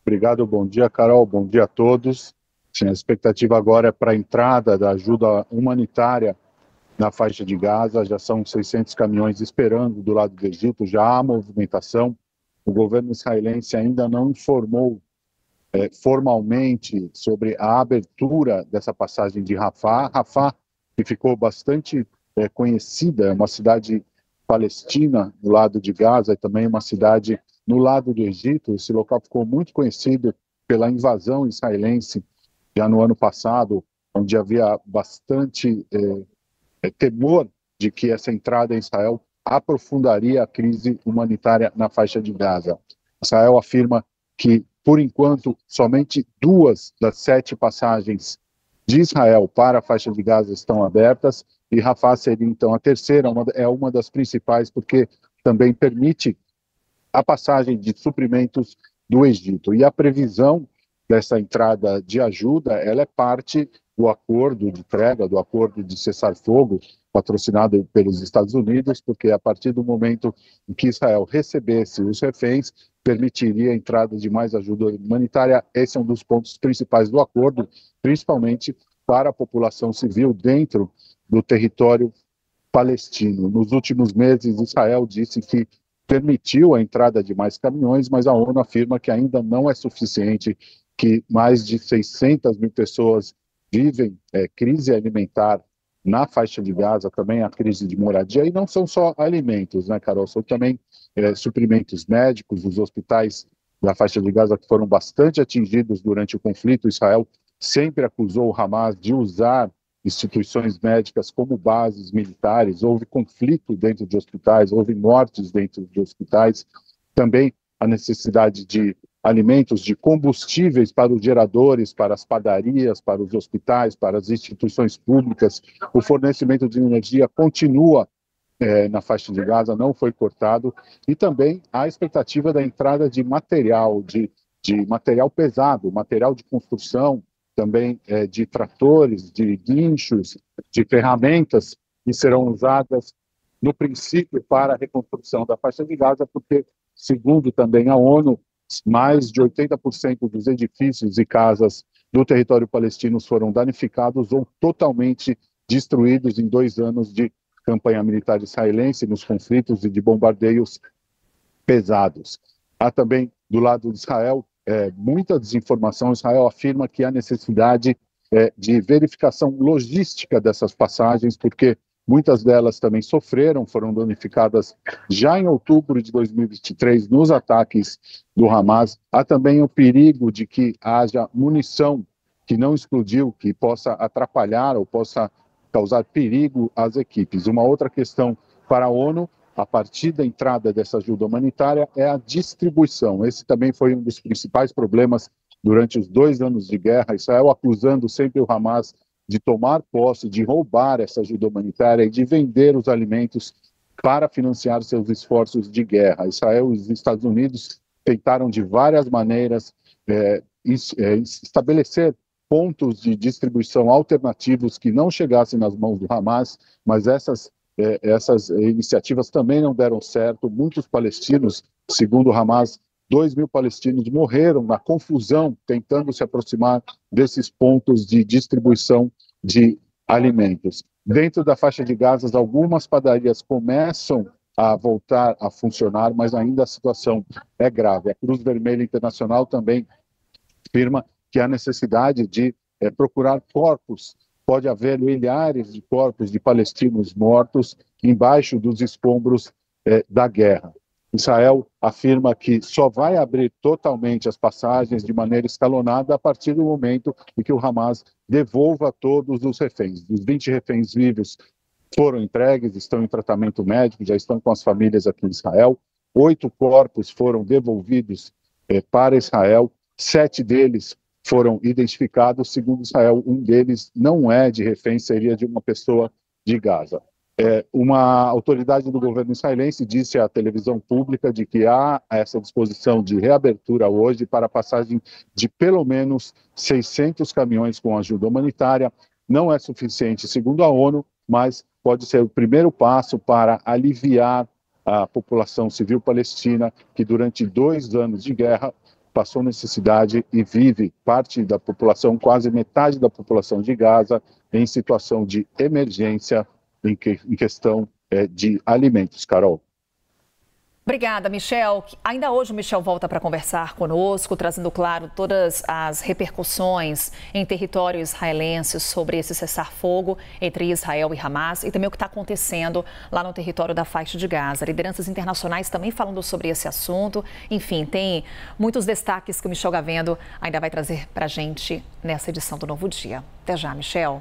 Obrigado, bom dia, Carol, bom dia a todos. Sim, a expectativa agora é para a entrada da ajuda humanitária na faixa de Gaza, já são 600 caminhões esperando do lado do Egito, já há movimentação. O governo israelense ainda não informou formalmente sobre a abertura dessa passagem de Rafah. Rafah, que ficou bastante conhecida, é uma cidade palestina do lado de Gaza e também uma cidade no lado do Egito. Esse local ficou muito conhecido pela invasão israelense já no ano passado, onde havia bastante temor de que essa entrada em Israel aprofundaria a crise humanitária na faixa de Gaza. Israel afirma que, por enquanto, somente 2 das 7 passagens de Israel para a faixa de Gaza estão abertas, e Rafah seria, então, a terceira, é uma das principais, porque também permite a passagem de suprimentos do Egito. E a previsão dessa entrada de ajuda, ela é parte do acordo de trégua, do acordo de cessar-fogo, patrocinado pelos Estados Unidos, porque a partir do momento em que Israel recebesse os reféns, permitiria a entrada de mais ajuda humanitária. Esse é um dos pontos principais do acordo, principalmente para a população civil dentro do território palestino. Nos últimos meses, Israel disse que permitiu a entrada de mais caminhões, mas a ONU afirma que ainda não é suficiente, que mais de 600 mil pessoas vivem crise alimentar na faixa de Gaza, também a crise de moradia, e não são só alimentos, né, Carol? São também suprimentos médicos. Os hospitais da faixa de Gaza que foram bastante atingidos durante o conflito. Israel sempre acusou o Hamas de usar instituições médicas como bases militares. Houve conflito dentro de hospitais, houve mortes dentro de hospitais. Também a necessidade de alimentos, de combustíveis para os geradores, para as padarias, para os hospitais, para as instituições públicas. O fornecimento de energia continua na faixa de Gaza, não foi cortado. E também a expectativa da entrada de material, de material pesado, material de construção, também de tratores, de guinchos, de ferramentas que serão usadas no princípio para a reconstrução da faixa de Gaza, porque, segundo também a ONU, mais de 80% dos edifícios e casas do território palestino foram danificados ou totalmente destruídos em 2 anos de campanha militar israelense, nos conflitos e de bombardeios pesados. Há também, do lado de Israel, muita desinformação. Israel afirma que há necessidade de verificação logística dessas passagens, porque muitas delas também sofreram, foram danificadas já em outubro de 2023 nos ataques do Hamas. Há também o perigo de que haja munição que não explodiu, que possa atrapalhar ou possa causar perigo às equipes. Uma outra questão para a ONU, a partir da entrada dessa ajuda humanitária, é a distribuição. Esse também foi um dos principais problemas durante os 2 anos de guerra. Israel acusando sempre o Hamas de tomar posse, de roubar essa ajuda humanitária e de vender os alimentos para financiar seus esforços de guerra. Israel e os Estados Unidos tentaram de várias maneiras estabelecer pontos de distribuição alternativos que não chegassem nas mãos do Hamas, mas essas iniciativas também não deram certo. Muitos palestinos, segundo o Hamas, 2.000 palestinos morreram na confusão tentando se aproximar desses pontos de distribuição de alimentos. Dentro da faixa de Gaza, algumas padarias começam a voltar a funcionar, mas ainda a situação é grave. A Cruz Vermelha Internacional também afirma que há necessidade de procurar corpos. Pode haver milhares de corpos de palestinos mortos embaixo dos escombros da guerra. Israel afirma que só vai abrir totalmente as passagens de maneira escalonada a partir do momento em que o Hamas devolva todos os reféns. Os 20 reféns vivos foram entregues, estão em tratamento médico, já estão com as famílias aqui em Israel. 8 corpos foram devolvidos para Israel. 7 deles foram identificados. Segundo Israel, um deles não é de refém, seria de uma pessoa de Gaza. Uma autoridade do governo israelense disse à televisão pública de que há essa disposição de reabertura hoje para a passagem de pelo menos 600 caminhões com ajuda humanitária. Não é suficiente, segundo a ONU, mas pode ser o primeiro passo para aliviar a população civil palestina, que durante 2 anos de guerra passou necessidade e vive parte da população, quase metade da população de Gaza, em situação de emergência em questão de alimentos. Carol. Obrigada, Michel. Ainda hoje o Michel volta para conversar conosco, trazendo, claro, todas as repercussões em território israelense sobre esse cessar-fogo entre Israel e Hamas e também o que está acontecendo lá no território da faixa de Gaza. Lideranças internacionais também falando sobre esse assunto. Enfim, tem muitos destaques que o Michel Gavendo ainda vai trazer para a gente nessa edição do Novo Dia. Até já, Michel.